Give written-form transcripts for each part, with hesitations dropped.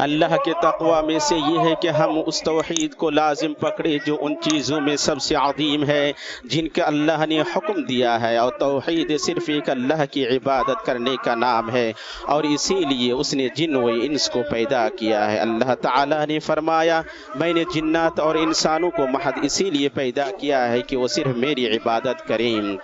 اللہ کے تقوی میں سے یہ ہے کہ ہم اس توحید کو لازم پکڑے جو ان چیزوں میں سب سے عظیم ہے جن کا اللہ نے حکم دیا ہے، اور توحید صرف ایک اللہ کی عبادت کرنے کا نام ہے، اور اسی لیے اس نے جن و انس کو پیدا کیا ہے۔ اللہ تعالیٰ نے فرمایا میں نے جنات اور انسانوں کو محض اسی لیے پیدا کیا ہے کہ وہ صرف میری عبادت کریں۔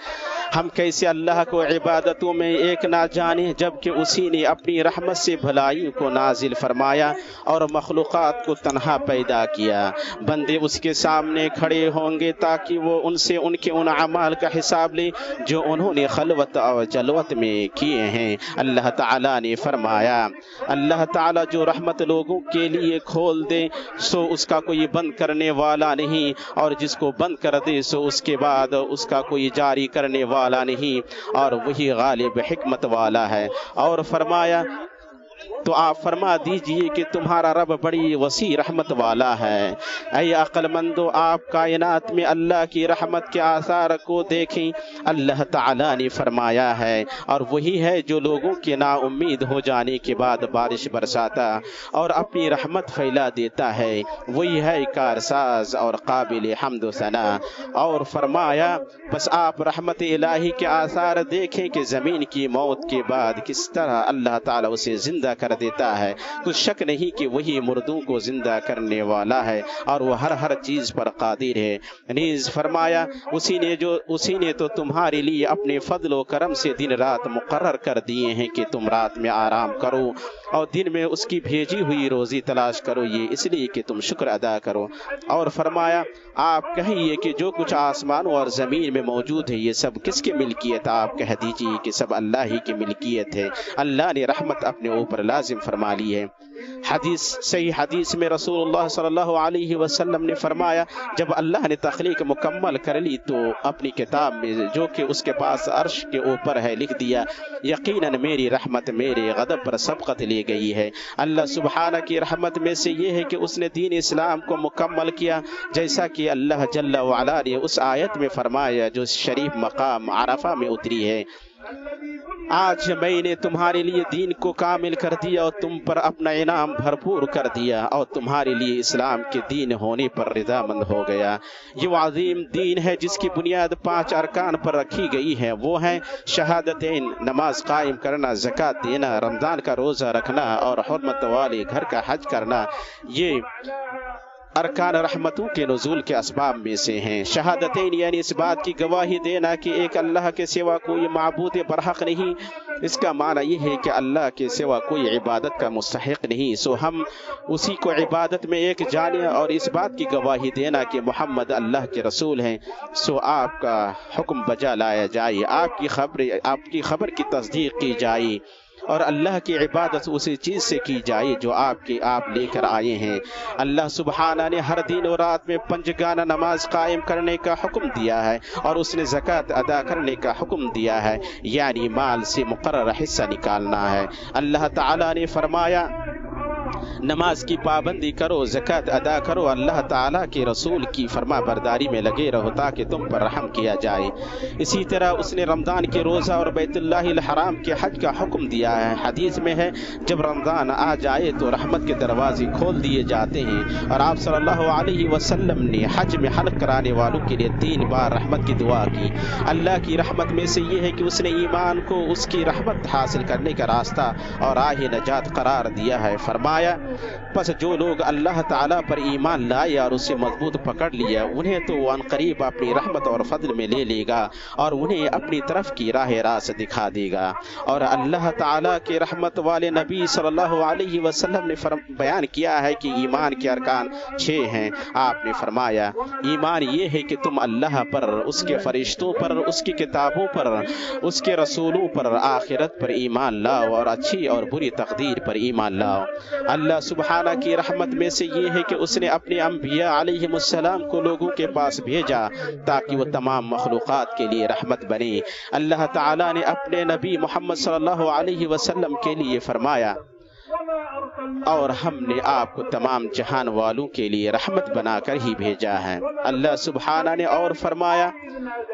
ہم کیسے اللہ کو عبادتوں میں ایک نہ جانیں جبکہ اسی نے اپنی رحمت سے بھلائی کو نازل فرمایا اور مخلوقات کو تنہا پیدا کیا۔ بندے اس کے سامنے کھڑے ہوں گے تاکہ وہ ان سے ان کے ان اعمال کا حساب لے جو انہوں نے خلوت اور جلوت میں کیے ہیں۔ اللہ تعالیٰ نے فرمایا اللہ تعالیٰ جو رحمت لوگوں کے لیے کھول دے سو اس کا کوئی بند کرنے والا نہیں، اور جس کو بند کر دے سو اس کے بعد اس کا کوئی جاری کرنے والا نہیں، اور وہی غالب حکمت والا ہے۔ اور فرمایا تو آپ فرما دیجئے کہ تمہارا رب بڑی وسیع رحمت والا ہے۔ اے عقل مندو، آپ کائنات میں اللہ کی رحمت کے آثار کو دیکھیں۔ اللہ تعالیٰ نے فرمایا ہے اور وہی ہے جو لوگوں کے نا امید ہو جانے کے بعد بارش برساتا اور اپنی رحمت پھیلا دیتا ہے، وہی ہے کارساز اور قابل حمد و ثنا۔ اور فرمایا بس آپ رحمت الہی کے آثار دیکھیں کہ زمین کی موت کے بعد کس طرح اللہ تعالیٰ اسے زندہ کر دیتا ہے۔ کچھ شک نہیں کہ وہی مردوں کو زندہ کرنے والا ہے اور وہ ہر چیز پر قادر ہے۔ نیز فرمایا اسی نے تو تمہارے لیے اپنے فضل و کرم سے دن رات مقرر کر دیے ہیں کہ تم رات میں آرام کرو اور دن میں اس کی بھیجی ہوئی روزی تلاش کرو، یہ اس لیے کہ تم شکر ادا کرو۔ اور فرمایا آپ کہیے کہ جو کچھ آسمانوں اور زمین میں موجود ہے یہ سب کس کی ملکیت؟ آپ کہہ دیجیے کہ سب اللہ ہی کی ملکیت ہے۔ اللہ نے رحمت اپنے اوپر لازم فرما لی ہے۔ صحیح حدیث میں رسول اللہ صلی اللہ علیہ وسلم نے فرمایا جب اللہ نے تخلیق مکمل کر لی تو اپنی کتاب میں جو کہ اس کے پاس عرش کے اوپر ہے لکھ دیا یقیناً میری رحمت میرے غضب پر سبقت لے گئی ہے۔ اللہ سبحانہ کی رحمت میں سے یہ ہے کہ اس نے دین اسلام کو مکمل کیا، جیسا کہ اللہ جل وعلا نے اس آیت میں فرمایا جو شریف مقام عرفہ میں اتری ہے، آج میں نے تمہارے لیے دین کو کامل کر دیا اور تم پر اپنا انعام بھرپور کر دیا اور تمہارے لیے اسلام کے دین ہونے پر رضامند ہو گیا۔ یہ وہ عظیم دین ہے جس کی بنیاد 5 ارکان پر رکھی گئی ہے، وہ ہیں شہادتین، نماز قائم کرنا، زکوٰۃ دینا، رمضان کا روزہ رکھنا اور حرمت والے گھر کا حج کرنا۔ یہ ارکان رحمتوں کے نزول کے اسباب میں سے ہیں۔ شہادتین یعنی اس بات کی گواہی دینا کہ ایک اللہ کے سوا کوئی معبود برحق نہیں، اس کا معنی یہ ہے کہ اللہ کے سوا کوئی عبادت کا مستحق نہیں، سو ہم اسی کو عبادت میں ایک جانیں، اور اس بات کی گواہی دینا کہ محمد اللہ کے رسول ہیں، سو آپ کا حکم بجا لایا جائے، آپ کی خبر کی تصدیق کی جائے اور اللہ کی عبادت اسی چیز سے کی جائے جو آپ لے کر آئے ہیں۔ اللہ سبحانہ نے ہر دن و رات میں 5 گانا نماز قائم کرنے کا حکم دیا ہے اور اس نے زکوٰۃ ادا کرنے کا حکم دیا ہے، یعنی مال سے مقررہ حصہ نکالنا ہے۔ اللہ تعالیٰ نے فرمایا نماز کی پابندی کرو، زکوٰۃ ادا کرو، اللہ تعالیٰ کے رسول کی فرما برداری میں لگے رہو تاکہ تم پر رحم کیا جائے۔ اسی طرح اس نے رمضان کے روزہ اور بیت اللہ الحرام کے حج کا حکم دیا ہے۔ حدیث میں ہے جب رمضان آ جائے تو رحمت کے دروازے کھول دیے جاتے ہیں، اور آپ صلی اللہ علیہ وسلم نے حج میں حلق کرانے والوں کے لیے 3 بار رحمت کی دعا کی۔ اللہ کی رحمت میں سے یہ ہے کہ اس نے ایمان کو اس کی رحمت حاصل کرنے کا راستہ اور راہ نجات قرار دیا ہے۔ فرمایا پس جو لوگ اللہ تعالیٰ پر ایمان لائے اور اسے مضبوط پکڑ لیا انہیں تو وہ عنقریب اپنی رحمت اور فضل میں لے لے گا اور انہیں اپنی طرف کی راہ راست دکھا دے گا۔ اور اللہ تعالیٰ کے رحمت والے نبی صلی اللہ علیہ وسلم نے بیان کیا ہے کہ ایمان کے ارکان 6 ہیں۔ آپ نے فرمایا ایمان یہ ہے کہ تم اللہ پر، اس کے فرشتوں پر، اس کی کتابوں پر، اس کے رسولوں پر، آخرت پر ایمان لاؤ اور اچھی اور بری تقدیر پر ایمان لاؤ۔ اللہ سبحانہ کی رحمت میں سے یہ ہے کہ اس نے اپنے انبیاء علیہ السلام کو لوگوں کے پاس بھیجا تاکہ وہ تمام مخلوقات کے لیے رحمت بنے۔ اللہ تعالیٰ نے اپنے نبی محمد صلی اللہ علیہ وسلم کے لیے فرمایا اور ہم نے آپ کو تمام جہان والوں کے لیے رحمت بنا کر ہی بھیجا ہے۔ اللہ سبحانہ نے اور فرمایا،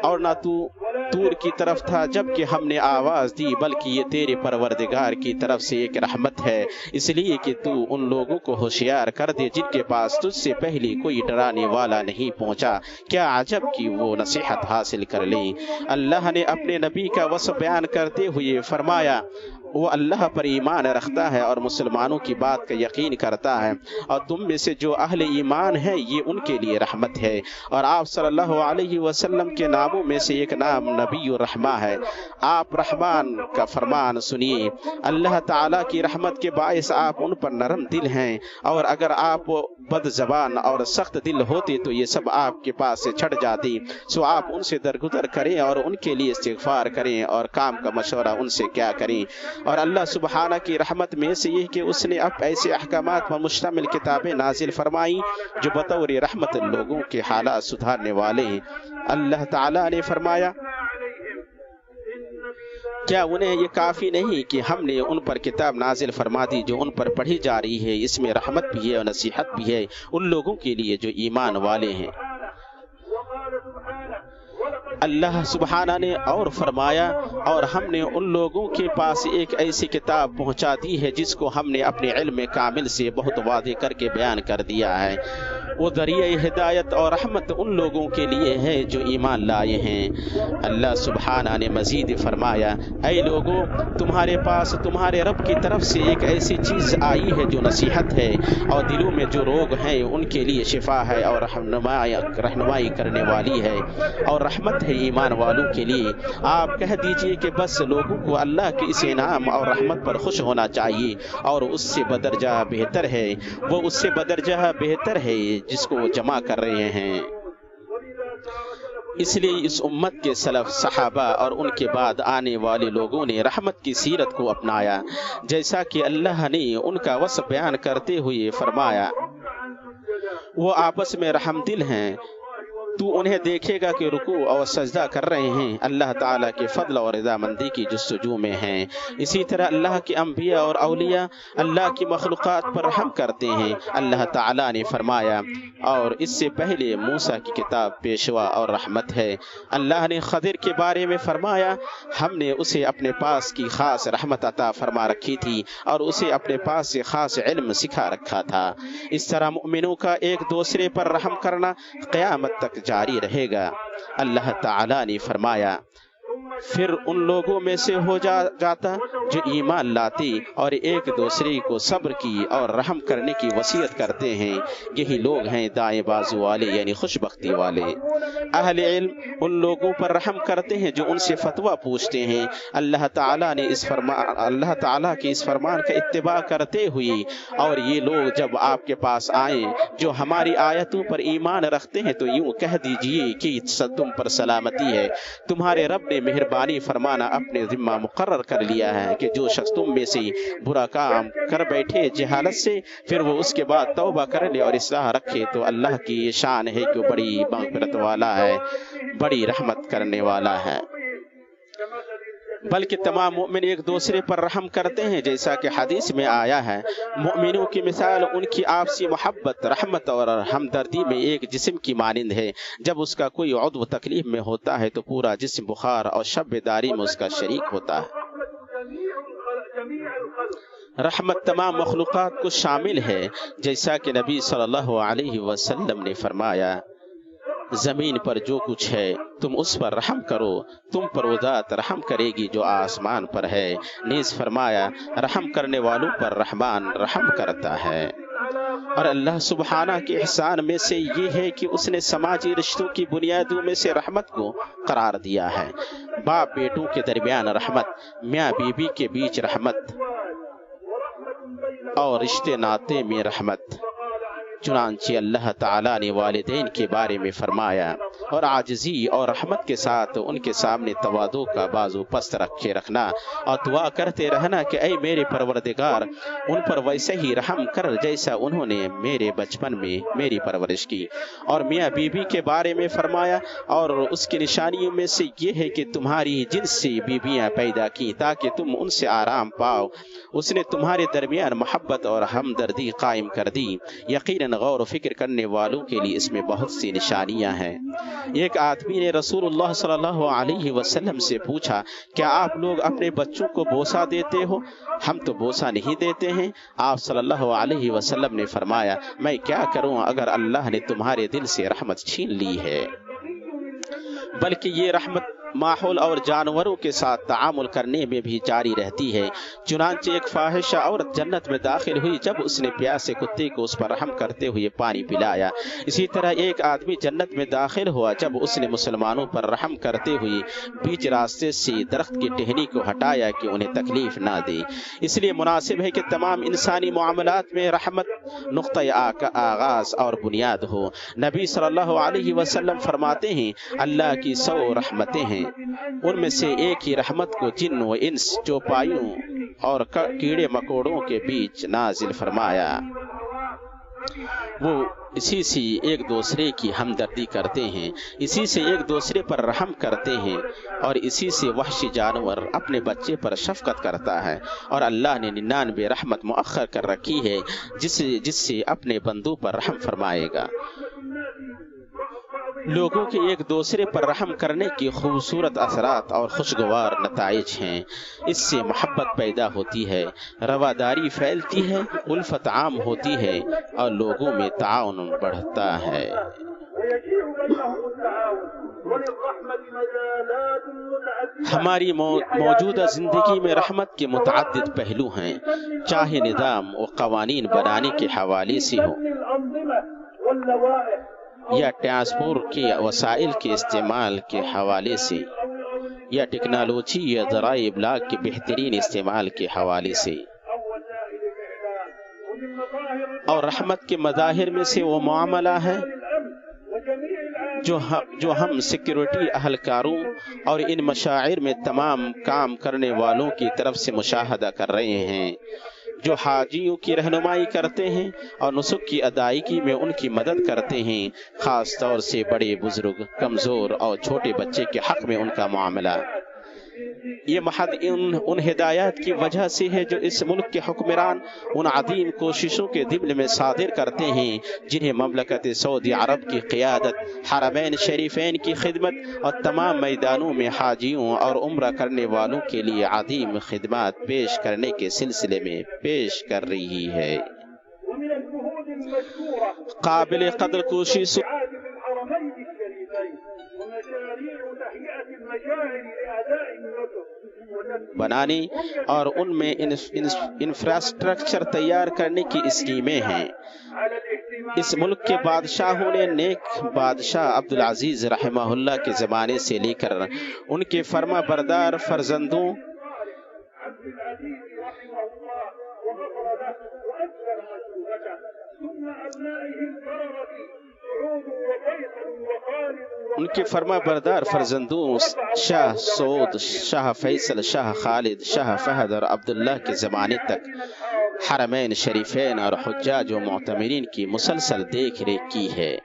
اور نہ تو طور کی طرف تھا جب کہ ہم نے آواز دی، بلکہ یہ تیرے پروردگار کی طرف سے ایک رحمت ہے، اس لیے کہ تو ان لوگوں کو ہوشیار کر دے جن کے پاس تجھ سے پہلے کوئی ڈرانے والا نہیں پہنچا، کیا عجب کہ وہ نصیحت حاصل کر لیں۔ اللہ نے اپنے نبی کا وصف بیان کرتے ہوئے فرمایا، وہ اللہ پر ایمان رکھتا ہے اور مسلمانوں کی بات کا یقین کرتا ہے، اور تم میں سے جو اہل ایمان ہے یہ ان کے لیے رحمت ہے۔ اور آپ صلی اللہ علیہ وسلم کے ناموں میں سے ایک نام نبی الرحمہ ہے۔ آپ رحمان کا فرمان سنیے، اللہ تعالیٰ کی رحمت کے باعث آپ ان پر نرم دل ہیں، اور اگر آپ بد زبان اور سخت دل ہوتے تو یہ سب آپ کے پاس سے چھٹ جاتی، سو آپ ان سے درگزر کریں اور ان کے لیے استغفار کریں اور کام کا مشورہ ان سے کیا کریں۔ اور اللہ سبحانہ کی رحمت میں سے یہ کہ اس نے اب ایسے احکامات پر مشتمل کتابیں نازل فرمائیں جو بطور رحمت لوگوں کے حالات سدھارنے والے ہیں۔ اللہ تعالیٰ نے فرمایا، کیا انہیں یہ کافی نہیں کہ ہم نے ان پر کتاب نازل فرما دی جو ان پر پڑھی جا رہی ہے، اس میں رحمت بھی ہے اور نصیحت بھی ہے ان لوگوں کے لیے جو ایمان والے ہیں۔ اللہ سبحانہ نے اور فرمایا، اور ہم نے ان لوگوں کے پاس ایک ایسی کتاب پہنچا دی ہے جس کو ہم نے اپنے علم کامل سے بہت واضح کر کے بیان کر دیا ہے، وہ ذریعہ ہدایت اور رحمت ان لوگوں کے لیے ہے جو ایمان لائے ہیں۔ اللہ سبحانہ نے مزید فرمایا، اے لوگوں، تمہارے پاس تمہارے رب کی طرف سے ایک ایسی چیز آئی ہے جو نصیحت ہے، اور دلوں میں جو روگ ہیں ان کے لیے شفا ہے اور رہنمائی کرنے والی ہے اور رحمت ہے ایمان والوں کے لیے۔ آپ کہہ دیجئے کہ بس لوگوں کو اللہ کے اس انعام اور رحمت پر خوش ہونا چاہیے، اور اس سے بدرجہ بہتر ہے، وہ اس سے بدرجہ بہتر ہے جس کو وہ جمع کر رہے ہیں۔ اس لیے اس امت کے سلف صحابہ اور ان کے بعد آنے والے لوگوں نے رحمت کی سیرت کو اپنایا، جیسا کہ اللہ نے ان کا وصف بیان کرتے ہوئے فرمایا، وہ آپس میں رحم دل ہیں، تو انہیں دیکھے گا کہ رکوع اور سجدہ کر رہے ہیں، اللہ تعالیٰ کے فضل اور رضامندی کی جستجو میں ہیں۔ اسی طرح اللہ کے انبیاء اور اولیاء اللہ کی مخلوقات پر رحم کرتے ہیں۔ اللہ تعالیٰ نے فرمایا، اور اس سے پہلے موسیٰ کی کتاب پیشوا اور رحمت ہے۔ اللہ نے خضر کے بارے میں فرمایا، ہم نے اسے اپنے پاس کی خاص رحمت عطا فرما رکھی تھی اور اسے اپنے پاس سے خاص علم سکھا رکھا تھا۔ اس طرح مومنوں کا ایک دوسرے پر رحم کرنا قیامت تک جاری رہے گا۔ اللہ تعالیٰ نے فرمایا، پھر ان لوگوں میں سے ہو جاتا جو ایمان لاتے اور ایک دوسرے کو صبر کی اور رحم کرنے کی وصیت کرتے ہیں، یہی لوگ ہیں دائیں بازو والے یعنی خوش بختی والے۔ اہل علم ان لوگوں پر رحم کرتے ہیں جو ان سے فتویٰ پوچھتے ہیں۔ اللہ تعالیٰ کے اس فرمان کا اتباع کرتے ہوئے، اور یہ لوگ جب آپ کے پاس آئیں جو ہماری آیتوں پر ایمان رکھتے ہیں تو یوں کہہ دیجئے کہ تم پر سلامتی ہے، تمہارے رب نے مہربانی فرمانا اپنے ذمہ مقرر کر لیا ہے کہ جو شخص تم میں سے برا کام کر بیٹھے جہالت سے، پھر وہ اس کے بعد توبہ کر لے اور اصلاح رکھے تو اللہ کی یہ شان ہے کہ وہ بڑی مغفرت والا ہے، بڑی رحمت کرنے والا ہے۔ بلکہ تمام مومن ایک دوسرے پر رحم کرتے ہیں، جیسا کہ حدیث میں آیا ہے، مومنوں کی مثال ان کی آپسی محبت، رحمت اور ہمدردی میں ایک جسم کی مانند ہے۔ جب اس کا کوئی عضو تکلیف میں ہوتا ہے تو پورا جسم بخار اور شب بیداری میں اس کا شریک ہوتا ہے۔ رحمت تمام مخلوقات کو شامل ہے، جیسا کہ نبی صلی اللہ علیہ وسلم نے فرمایا، زمین پر جو کچھ ہے تم اس پر رحم کرو، تم پر وہ ذات رحم کرے گی جو آسمان پر ہے۔ نیز فرمایا، رحم کرنے والوں پر رحمان رحم کرتا ہے۔ اور اللہ سبحانہ کے احسان میں سے یہ ہے کہ اس نے سماجی رشتوں کی بنیادوں میں سے رحمت کو قرار دیا ہے۔ باپ بیٹوں کے درمیان رحمت، میاں بیوی کے بیچ رحمت، اور رشتے ناطے میں رحمت، چنانچہ اللہ تعالیٰ نے والدین کے بارے میں فرمایا اور عاجزی اور رحمت کے ساتھ ان کے سامنے تواضع کا بازو پست رکھے رکھنا اور دعا کرتے رہنا کہ اے میرے پروردگار ان پر ویسے ہی رحم کر جیسا انہوں نے میرے بچپن میں میری پرورش کی۔ اور میاں بیوی کے بارے میں فرمایا اور اس کی نشانیوں میں سے یہ ہے کہ تمہاری جنس سے بیویاں پیدا کی تاکہ تم ان سے آرام پاؤ، اس نے تمہارے درمیان محبت اور ہمدردی قائم کر دی، یقیناً غور و فکر کرنے والوں کے لیے اس میں بہت سی نشانیاں ہیں۔ ایک آدمی نے رسول اللہ صلی اللہ علیہ وسلم سے پوچھا کیا آپ لوگ اپنے بچوں کو بوسہ دیتے ہو؟ ہم تو بوسہ نہیں دیتے ہیں۔ آپ صلی اللہ علیہ وسلم نے فرمایا میں کیا کروں اگر اللہ نے تمہارے دل سے رحمت چھین لی ہے، بلکہ یہ رحمت ماحول اور جانوروں کے ساتھ تعامل کرنے میں بھی جاری رہتی ہے۔ چنانچہ ایک فاحشہ عورت جنت میں داخل ہوئی جب اس نے پیاسے کتے کو اس پر رحم کرتے ہوئے پانی پلایا۔ اسی طرح ایک آدمی جنت میں داخل ہوا جب اس نے مسلمانوں پر رحم کرتے ہوئے بیچ راستے سے درخت کی ٹہنی کو ہٹایا کہ انہیں تکلیف نہ دے۔ اس لیے مناسب ہے کہ تمام انسانی معاملات میں رحمت نقطۂ آغاز اور بنیاد ہو۔ نبی صلی اللہ علیہ وسلم فرماتے ہیں اللہ کی 100 رحمتیں ہیں، ان میں سے ایک ہی رحمت کو جن و انس چوپایوں اور کیڑے مکوڑوں کے بیچ نازل فرمایا۔ وہ اسی سے ایک دوسرے کی ہمدردی کرتے ہیں، اسی سے ایک دوسرے پر رحم کرتے ہیں، اور اسی سے وحشی جانور اپنے بچے پر شفقت کرتا ہے، اور اللہ نے 99 رحمت مؤخر کر رکھی ہے جس سے اپنے بندوں پر رحم فرمائے گا۔ لوگوں کے ایک دوسرے پر رحم کرنے کی خوبصورت اثرات اور خوشگوار نتائج ہیں۔ اس سے محبت پیدا ہوتی ہے، رواداری پھیلتی ہے، الفت عام ہوتی ہے اور لوگوں میں تعاون بڑھتا ہے۔ ہماری موجودہ زندگی میں رحمت کے متعدد پہلو ہیں، چاہے نظام و قوانین بنانے کے حوالے سے ہو یا ٹرانسپورٹ کے وسائل کے استعمال کے حوالے سے، یا ٹیکنالوجی یا ذرائع ابلاغ کے بہترین استعمال کے حوالے سے۔ اور رحمت کے مظاہر میں سے وہ معاملہ ہے جو ہم سیکیورٹی اہلکاروں اور ان مشاعر میں تمام کام کرنے والوں کی طرف سے مشاہدہ کر رہے ہیں، جو حاجیوں کی رہنمائی کرتے ہیں اور نسک کی ادائیگی میں ان کی مدد کرتے ہیں، خاص طور سے بڑے بزرگ، کمزور اور چھوٹے بچے کے حق میں ان کا معاملہ۔ یہ محض ان ہدایات کی وجہ سے ہے جو اس ملک کے حکمران ان عظیم کوششوں کے ضمن میں صادر کرتے ہیں جنہیں مملکت سعودی عرب کی قیادت، حرمین شریفین کی خدمت اور تمام میدانوں میں حاجیوں اور عمرہ کرنے والوں کے لیے عظیم خدمات پیش کرنے کے سلسلے میں پیش کر رہی ہے۔ قابل قدر کوشش بنانے اور ان میں انفراسٹرکچر تیار کرنے کی اسکیمیں ہیں۔ اس ملک کے بادشاہوں نے نیک بادشاہ عبدالعزیز رحمہ اللہ کے زمانے سے لے کر ان کے فرما بردار فرزندوں شاہ سعود، شاہ فیصل، شاہ خالد، شاہ فہد اور عبداللہ کے زمانے تک حرمین شریفین اور حجاج و معتمرین کی مسلسل دیکھ ریکھ کی ہے۔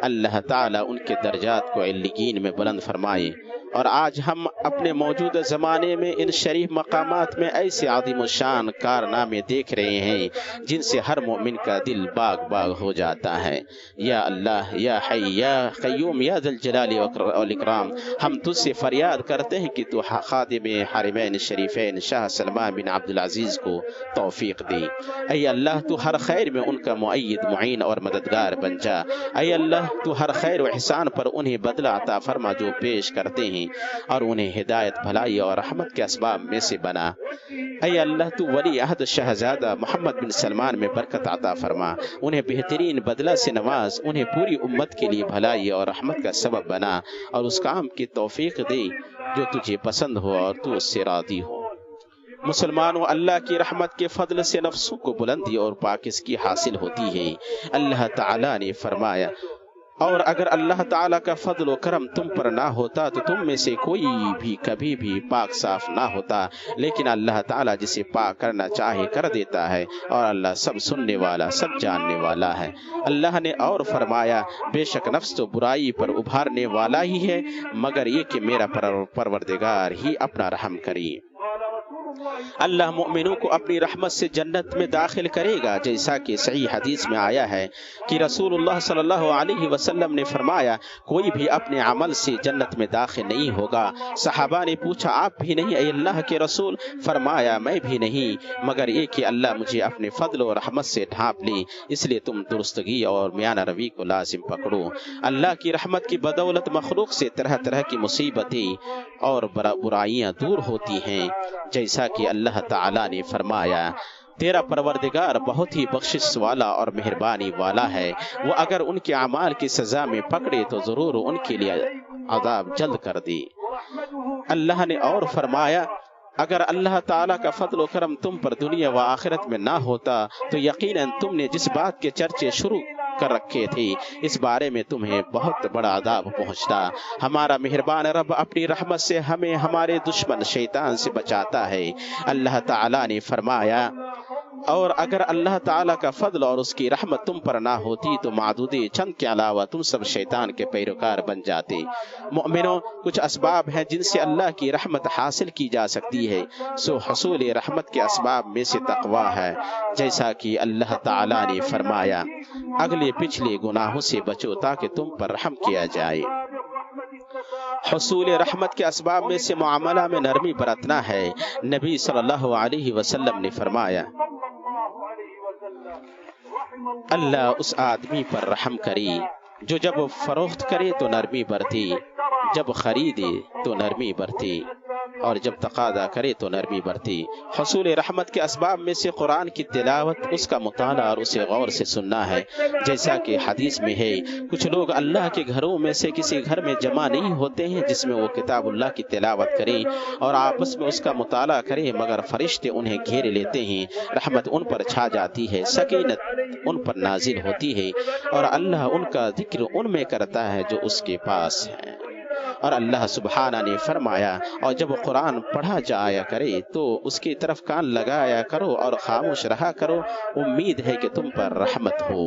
اللہ تعالیٰ ان کے درجات کو علیین میں بلند فرمائے۔ اور آج ہم اپنے موجودہ زمانے میں ان شریف مقامات میں ایسے عظیم و شان کارنامے دیکھ رہے ہیں جن سے ہر مومن کا دل باغ باغ ہو جاتا ہے۔ یا اللہ، یا حی، یا قیوم، یا ذی الجلال والاکرام، ہم تجھ سے فریاد کرتے ہیں کہ تو خادم حرمین شریفین شاہ سلمان بن عبدالعزیز کو توفیق دے۔ اے اللہ، تو ہر خیر میں ان کا مؤید، معین اور مددگار بن جا۔ اے اللہ، تو ہر خیر و احسان پر انہیں بدلہ عطا فرما جو پیش کرتے ہیں، اور انہیں ہدایت، بھلائی اور رحمت کے اسباب میں سے بنا۔ اے اللہ، تو ولی عہد شہزادہ محمد بن سلمان میں برکت عطا فرما، انہیں بہترین بدلہ سے نواز، انہیں پوری امت کے لیے بھلائی اور رحمت کا سبب بنا، اور اس کام کی توفیق دے جو تجھے پسند ہو اور تو اس سے راضی ہو۔ مسلمانوں اللہ کی رحمت کے فضل سے نفسوں کو بلندی اور پاکیزگی حاصل ہوتی ہے۔ اللہ تعالیٰ نے فرمایا اور اگر اللہ تعالیٰ کا فضل و کرم تم پر نہ ہوتا تو تم میں سے کوئی بھی کبھی بھی پاک صاف نہ ہوتا، لیکن اللہ تعالیٰ جسے پاک کرنا چاہے کر دیتا ہے، اور اللہ سب سننے والا سب جاننے والا ہے۔ اللہ نے اور فرمایا بے شک نفس تو برائی پر ابھارنے والا ہی ہے، مگر یہ کہ میرا پروردگار ہی اپنا رحم کرے۔ اللہ مومنوں کو اپنی رحمت سے جنت میں داخل کرے گا، جیسا کہ صحیح حدیث میں آیا ہے کہ رسول اللہ صلی اللہ علیہ وسلم نے فرمایا کوئی بھی اپنے عمل سے جنت میں داخل نہیں ہوگا۔ صحابہ نے پوچھا آپ بھی نہیں اے اللہ کے رسول؟ فرمایا میں بھی نہیں، مگر یہ کہ اللہ مجھے اپنے فضل و رحمت سے ڈھانپ لی، اس لیے تم درستگی اور میانہ روی کو لازم پکڑو۔ اللہ کی رحمت کی بدولت مخلوق سے طرح طرح کی مصیبتیں اور برائیاں دور ہوتی ہیں، جیسا کہ اللہ تعالیٰ نے فرمایا تیرا پروردگار بہت ہی بخشش والا اور مہربانی والا ہے، وہ اگر ان کے اعمال کی سزا میں پکڑے تو ضرور ان کے لیے عذاب جلد کر دے۔ اللہ نے اور فرمایا اگر اللہ تعالیٰ کا فضل و کرم تم پر دنیا و آخرت میں نہ ہوتا تو یقیناً تم نے جس بات کے چرچے شروع کر رکھے تھے اس بارے میں تمہیں بہت بڑا عذاب پہنچتا۔ ہمارا مہربان رب اپنی رحمت سے ہمیں ہمارے دشمن شیطان سے بچاتا ہے۔ اللہ تعالیٰ نے فرمایا اور اگر اللہ تعالیٰ کا فضل اور اس کی رحمت تم پر نہ ہوتی تو معدود چند کے علاوہ تم سب شیطان کے پیروکار بن جاتے۔ مومنوں کچھ اسباب ہیں جن سے اللہ کی رحمت حاصل کی جا سکتی ہے، سو حصول رحمت کے اسباب میں سے تقوی ہے، جیسا کہ اللہ تعالیٰ نے فرمایا اگلے پچھلے گناہوں سے بچو تاکہ تم پر رحم کیا جائے۔ حصول رحمت کے اسباب میں سے معاملہ میں نرمی برتنا ہے۔ نبی صلی اللہ علیہ وسلم نے فرمایا اللہ اس آدمی پر رحم کرے جو جب فروخت کرے تو نرمی برتے، جب خریدے تو نرمی برتے، اور جب تقاضا کرے تو نرمی برتی۔ حصول رحمت کے اسباب میں سے قرآن کی تلاوت، اس کا مطالعہ اور اسے غور سے سننا ہے، جیسا کہ حدیث میں ہے کچھ لوگ اللہ کے گھروں میں سے کسی گھر میں جمع نہیں ہوتے ہیں جس میں وہ کتاب اللہ کی تلاوت کریں اور آپس میں اس کا مطالعہ کریں، مگر فرشتے انہیں گھیر لیتے ہیں، رحمت ان پر چھا جاتی ہے، سکینت ان پر نازل ہوتی ہے، اور اللہ ان کا ذکر ان میں کرتا ہے جو اس کے پاس ہیں۔ اور اللہ سبحانہ نے فرمایا اور جب قرآن پڑھا جایا کرے تو اس کی طرف کان لگایا کرو اور خاموش رہا کرو، امید ہے کہ تم پر رحمت ہو۔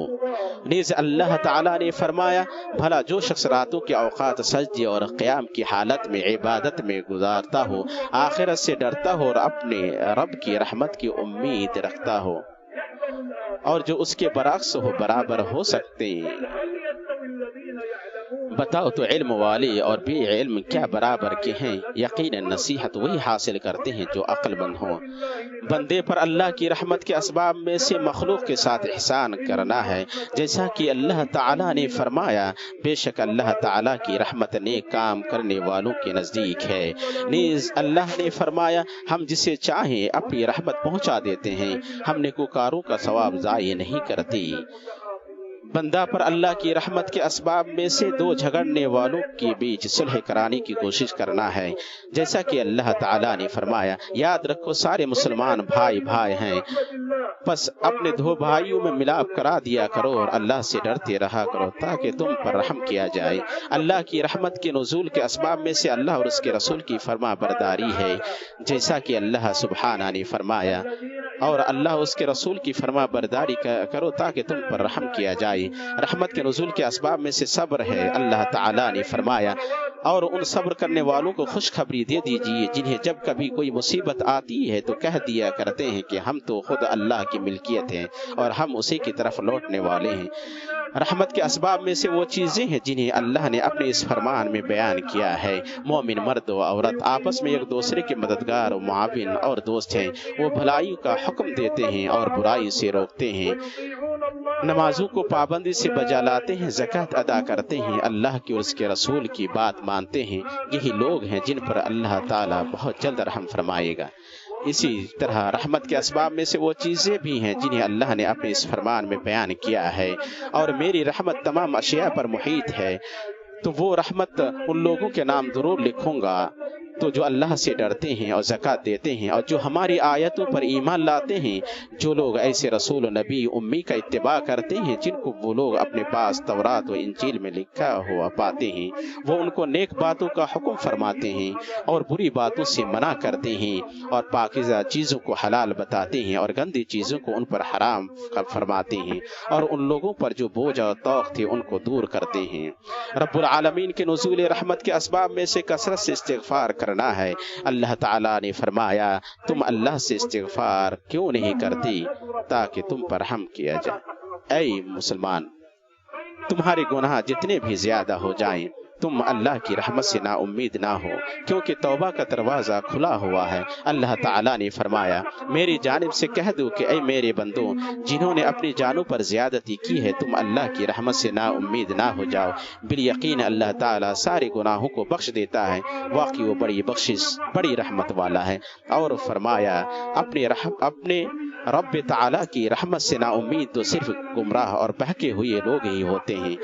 نیز اللہ تعالیٰ نے فرمایا بھلا جو شخص راتوں کے اوقات سجدے اور قیام کی حالت میں عبادت میں گزارتا ہو، آخرت سے ڈرتا ہو اور اپنے رب کی رحمت کی امید رکھتا ہو، اور جو اس کے برعکس ہو برابر ہو سکتے ہیں۔ بتاؤ تو علم والے اور بے علم کیا برابر کے ہیں؟ یقیناً نصیحت وہی حاصل کرتے ہیں جو عقل مند ہوں۔ بندے پر اللہ کی رحمت کے اسباب میں سے مخلوق کے ساتھ احسان کرنا ہے، جیسا کہ اللہ تعالیٰ نے فرمایا بے شک اللہ تعالیٰ کی رحمت نیک کام کرنے والوں کے نزدیک ہے۔ نیز اللہ نے فرمایا ہم جسے چاہیں اپنی رحمت پہنچا دیتے ہیں، ہم نیکوکاروں کا ثواب ضائع نہیں کرتے۔ بندہ پر اللہ کی رحمت کے اسباب میں سے دو جھگڑنے والوں کے بیچ صلح کرانے کی کوشش کرنا ہے، جیسا کہ اللہ تعالیٰ نے فرمایا یاد رکھو سارے مسلمان بھائی بھائی ہیں، پس اپنے دو بھائیوں میں ملاپ کرا دیا کرو اور اللہ سے ڈرتے رہا کرو تاکہ تم پر رحم کیا جائے۔ اللہ کی رحمت کے نزول کے اسباب میں سے اللہ اور اس کے رسول کی فرما برداری ہے، جیسا کہ اللہ سبحانہ نے فرمایا اور اللہ اس کے رسول کی فرما برداری کرو تاکہ تم پر رحم کیا جائے۔ رحمت کے نزول کے اسباب میں سے صبر ہے، اللہ تعالیٰ نے فرمایا اور ان صبر کرنے والوں کو خوشخبری دے دیجئے جنہیں جب کبھی کوئی مصیبت آتی ہے تو کہہ دیا کرتے ہیں کہ ہم تو خود اللہ کی ملکیت ہیں اور ہم اسی کی طرف لوٹنے والے ہیں۔ رحمت کے اسباب میں سے وہ چیزیں ہیں جنہیں اللہ نے اپنے اس فرمان میں بیان کیا ہے۔ مومن مرد و عورت آپس میں ایک دوسرے کے مددگار و معاون اور دوست ہیں، وہ بھلائی کا حکم دیتے ہیں اور برائی سے روکتے ہیں، نمازوں کو پابندی سے بجا لاتے ہیں، زکوٰۃ ادا کرتے ہیں، اللہ کی اور اس کے رسول کی بات مانتے ہیں، یہی لوگ ہیں جن پر اللہ تعالیٰ بہت جلد رحم فرمائے گا۔ اسی طرح رحمت کے اسباب میں سے وہ چیزیں بھی ہیں جنہیں اللہ نے اپنے اس فرمان میں بیان کیا ہے، اور میری رحمت تمام اشیاء پر محیط ہے، تو وہ رحمت ان لوگوں کے نام ضرور لکھوں گا تو جو اللہ سے ڈرتے ہیں اور زکوٰۃ دیتے ہیں اور جو ہماری آیتوں پر ایمان لاتے ہیں، جو لوگ ایسے رسول و نبی امی کا اتباع کرتے ہیں جن کو وہ لوگ اپنے پاس تورات و انجیل میں لکھا ہوا پاتے ہیں، وہ ان کو نیک باتوں کا حکم فرماتے ہیں اور بری باتوں سے منع کرتے ہیں اور پاکیزہ چیزوں کو حلال بتاتے ہیں اور گندی چیزوں کو ان پر حرام فرماتے ہیں اور ان لوگوں پر جو بوجھ اور توق تھے ان کو دور کرتے ہیں۔ رب العالمین کے نزول رحمت کے اسباب میں سے کثرت سے استغفار کرنا ہے۔ اللہ تعالیٰ نے فرمایا تم اللہ سے استغفار کیوں نہیں کرتی تاکہ تم پر رحم کیا جائے۔ اے مسلمان، تمہارے گناہ جتنے بھی زیادہ ہو جائیں تم اللہ کی رحمت سے نا امید نہ ہو، کیونکہ توبہ کا دروازہ کھلا ہوا ہے۔ اللہ تعالیٰ نے فرمایا میری جانب سے کہہ دو کہ اے میرے بندوں، جنہوں نے اپنی جانوں پر زیادتی کی ہے تم اللہ کی رحمت سے نا امید نہ ہو جاؤ۔ بالیقین اللہ تعالیٰ سارے گناہوں کو بخش دیتا ہے، واقعی وہ بڑی بخشش بڑی رحمت والا ہے۔ اور فرمایا اپنے رب تعالیٰ کی رحمت سے نا امید تو صرف گمراہ اور بہکے ہوئے لوگ ہی ہوتے ہیں۔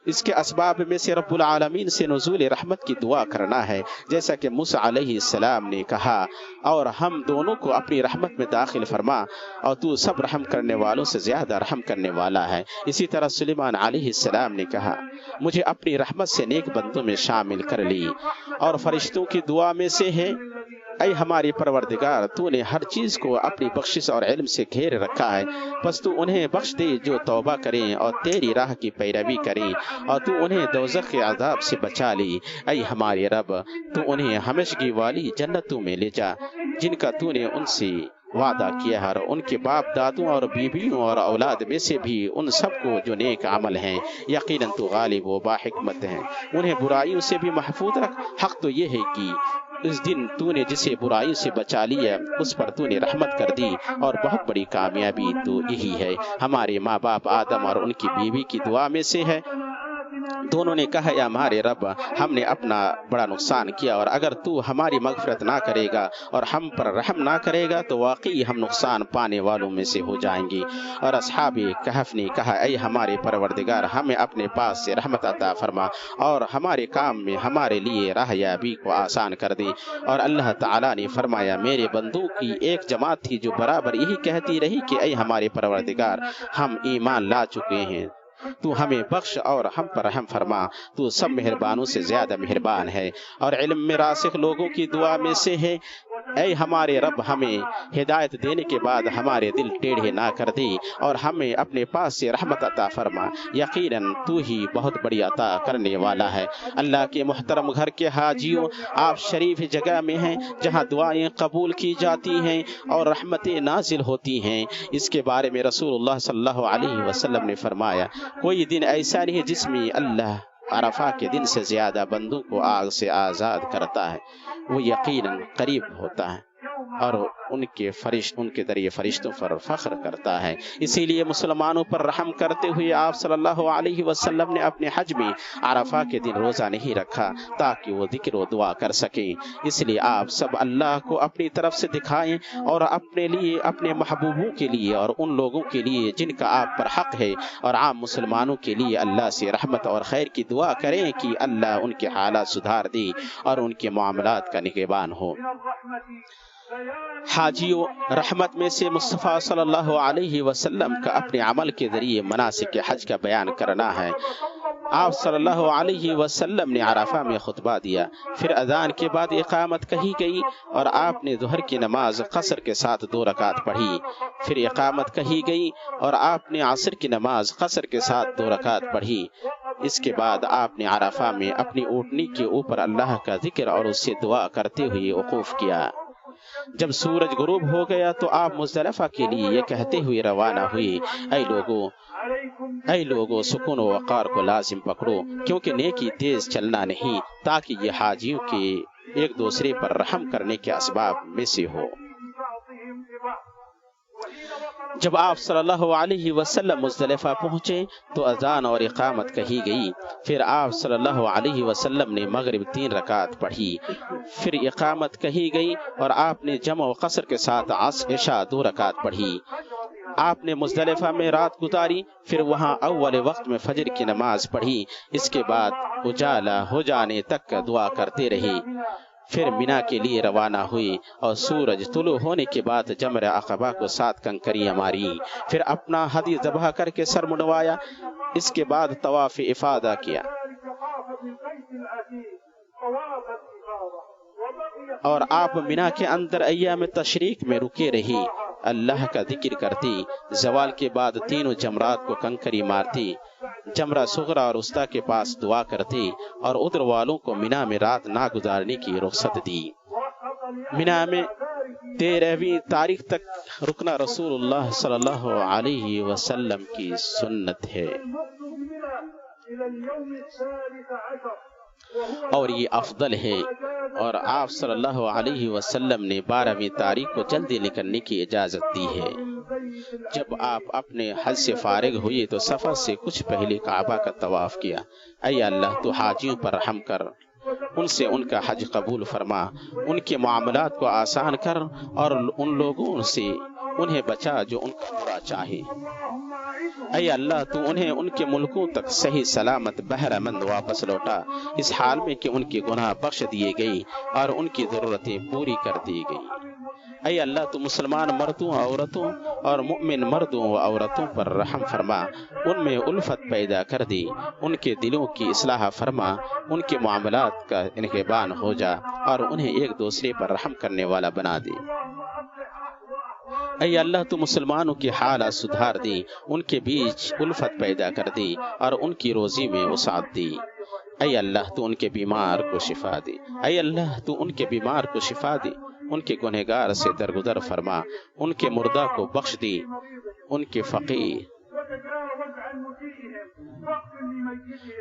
اس کے اسباب میں سے رب العالمین سے نزول رحمت کی دعا کرنا ہے، جیسا کہ موسیٰ علیہ السلام نے کہا اور ہم دونوں کو اپنی رحمت میں داخل فرما اور تو سب رحم کرنے والوں سے زیادہ رحم کرنے والا ہے۔ اسی طرح سلیمان علیہ السلام نے کہا مجھے اپنی رحمت سے نیک بندوں میں شامل کر لی۔ اور فرشتوں کی دعا میں سے ہے اے ہماری پروردگار، تو نے ہر چیز کو اپنی بخشش اور علم سے گھیر رکھا ہے، بس تو انہیں بخش دے جو توبہ کریں اور تیری راہ کی پیروی کریں، اور تو انہیں دوزخ کے عذاب سے بچا لی۔ اے ہمارے رب، تو انہیں ہمیشگی والی جنتوں میں لے جا جن کا تو نے ان سے وعدہ کیا ہے، اور ان کے باپ دادوں اور بیویوں اور اولاد میں سے بھی ان سب کو جو نیک عمل ہیں، یقیناً تو غالب و باحکمت ہیں، انہیں برائیوں سے بھی محفوظ رکھ۔ حق تو یہ ہے کہ اس دن تو نے جسے برائی سے بچا لیا اس پر تو نے رحمت کر دی، اور بہت بڑی کامیابی تو یہی ہے۔ ہمارے ماں باپ آدم اور ان کی بیوی کی دعا میں سے ہے، دونوں نے کہا یا ہمارے رب، ہم نے اپنا بڑا نقصان کیا، اور اگر تو ہماری مغفرت نہ کرے گا اور ہم پر رحم نہ کرے گا تو واقعی ہم نقصان پانے والوں میں سے ہو جائیں گے۔ اور اصحاب کہف نے کہا اے ہمارے پروردگار، ہمیں اپنے پاس سے رحمت عطا فرما اور ہمارے کام میں ہمارے لیے راہیابی کو آسان کر دے۔ اور اللہ تعالیٰ نے فرمایا میرے بندوں کی ایک جماعت تھی جو برابر یہی کہتی رہی کہ اے ہمارے پروردگار، ہم ایمان لا چکے ہیں، تو ہمیں بخش اور ہم پر رحم فرما، تو سب مہربانوں سے زیادہ مہربان ہے۔ اور علم میں راسخ لوگوں کی دعا میں سے ہے اے ہمارے رب، ہمیں ہدایت دینے کے بعد ہمارے دل ٹیڑھے نہ کر دے اور ہمیں اپنے پاس سے رحمت عطا فرما، یقیناً تو ہی بہت بڑی عطا کرنے والا ہے۔ اللہ کے محترم گھر کے حاجیوں، آپ شریف جگہ میں ہیں جہاں دعائیں قبول کی جاتی ہیں اور رحمتیں نازل ہوتی ہیں۔ اس کے بارے میں رسول اللہ صلی اللہ علیہ وسلم نے فرمایا کوئی دن ایسا نہیں جس میں اللہ عرفہ کے دن سے زیادہ بندوں کو آگ سے آزاد کرتا ہے، وہ یقیناً قریب ہوتا ہے اور ان کے ذریعے فرشتوں پر فخر کرتا ہے۔ اسی لیے مسلمانوں پر رحم کرتے ہوئے آپ صلی اللہ علیہ وسلم نے اپنے حج میں عرفہ کے دن روزہ نہیں رکھا تاکہ وہ ذکر و دعا کر سکیں۔ اس لیے آپ سب اللہ کو اپنی طرف سے دکھائیں اور اپنے لیے، اپنے محبوبوں کے لیے اور ان لوگوں کے لیے جن کا آپ پر حق ہے، اور عام مسلمانوں کے لیے اللہ سے رحمت اور خیر کی دعا کریں کہ اللہ ان کے حالات سدھار دے اور ان کے معاملات کا نگہبان ہو۔ حاجیوں، رحمت میں سے مصطفیٰ صلی اللہ علیہ وسلم کا اپنے عمل کے ذریعے مناسک حج کا بیان کرنا ہے۔ آپ صلی اللہ علیہ وسلم نے عرفہ میں خطبہ دیا، پھر اذان کے بعد اقامت کہی گئی اور آپ نے ظہر کی نماز قصر کے ساتھ 2 رکعت پڑھی، پھر اقامت کہی گئی اور آپ نے عصر کی نماز قصر کے ساتھ 2 رکعت پڑھی۔ اس کے بعد آپ نے عرفہ میں اپنی اونٹنی کے اوپر اللہ کا ذکر اور اس سے دعا کرتے ہوئے وقوف کیا۔ جب سورج غروب ہو گیا تو آپ مزدلفہ کے لیے یہ کہتے ہوئے روانہ ہوئے اے لوگو سکون و وقار کو لازم پکڑو، کیونکہ نیکی تیز چلنا نہیں، تاکہ یہ حاجیوں کے ایک دوسرے پر رحم کرنے کے اسباب میں سے ہو۔ جب آپ صلی اللہ علیہ وسلم مزدلفہ پہنچے تو اذان اور اقامت کہی گئی، پھر آپ صلی اللہ علیہ وسلم نے مغرب 3 رکعت پڑھی، پھر اقامت کہی گئی اور آپ نے جمع و قصر کے ساتھ عشاء 2 رکعت پڑھی۔ آپ نے مزدلفہ میں رات گزاری، پھر وہاں اول وقت میں فجر کی نماز پڑھی، اس کے بعد اجالا ہو جانے تک دعا کرتے رہے، پھر مینا کے لیے روانہ ہوئی اور سورج طلوع ہونے کے بعد جمر عقبہ کو 7 کنکریاں ماری، پھر اپنا ہدی ذبح کر کے سر منڈوایا، اس کے بعد طواف افاضہ کیا اور آپ مینا کے اندر ایام تشریق میں رکے رہی، اللہ کا ذکر کرتی، زوال کے بعد تینوں جمرات کو کنکری مارتی، جمرہ صغرا اور وسطیٰ کے پاس دعا کرتی اور ادھر والوں کو مینا میں رات نہ گزارنے کی رخصت دی۔ مینا میں 13ویں تاریخ تک رکنا رسول اللہ صلی اللہ علیہ وسلم کی سنت ہے اور یہ افضل ہے، اور آپ صلی اللہ علیہ وسلم نے 12ویں تاریخ کو جلدی نکلنے کی اجازت دی ہے۔ جب آپ اپنے حج سے فارغ ہوئے تو سفر سے کچھ پہلے کعبہ کا طواف کیا۔ اے اللہ تو حاجیوں پر رحم کر، ان سے ان کا حج قبول فرما، ان کے معاملات کو آسان کر اور ان لوگوں سے انہیں بچا جو ان کا برا چاہے۔ اے اللہ تو انہیں ان کے ملکوں تک صحیح سلامت بہرہ مند واپس لوٹا، اس حال میں کہ ان کے گناہ بخش دیے گئی اور ان کی ضرورتیں پوری کر دی گئی۔ اے اللہ تو مسلمان مردوں عورتوں اور مؤمن مردوں و عورتوں پر رحم فرما، ان میں الفت پیدا کر دی، ان کے دلوں کی اصلاح فرما، ان کے معاملات کا انہبان ہو جا اور انہیں ایک دوسرے پر رحم کرنے والا بنا دے۔ اے اللہ تو مسلمانوں کی حالات سدھار دی، ان کے بیچ الفت پیدا کر دی اور ان کی روزی میں وسعت دی۔ اے اللہ تو ان کے بیمار کو شفا دے، اے اللہ تو ان کے بیمار کو شفا دے، ان کے گنہگار سے درگزر فرما، ان کے مردہ کو بخش دی،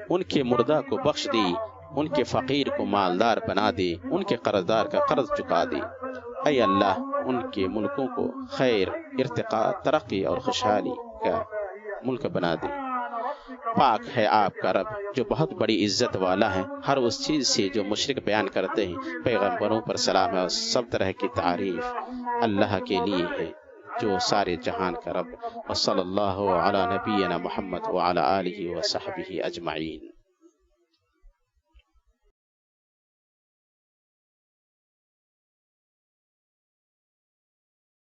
ان کے مردہ کو بخش دی، ان کے فقیر کو مالدار بنا دے، ان کے قرضدار کا قرض چکا دے۔ اے اللہ ان کے ملکوں کو خیر، ارتقاء، ترقی اور خوشحالی کا ملک بنا دے۔ پاک ہے آپ کا رب جو بہت بڑی عزت والا ہے، ہر اس چیز سے جو مشرک بیان کرتے ہیں۔ پیغمبروں پر سلام ہے اور سب طرح کی تعریف اللہ کے لیے ہے جو سارے جہان کا رب۔ وصلی اللہ علی نبینا محمد وعلی آلہ وصحبہ اجمعین۔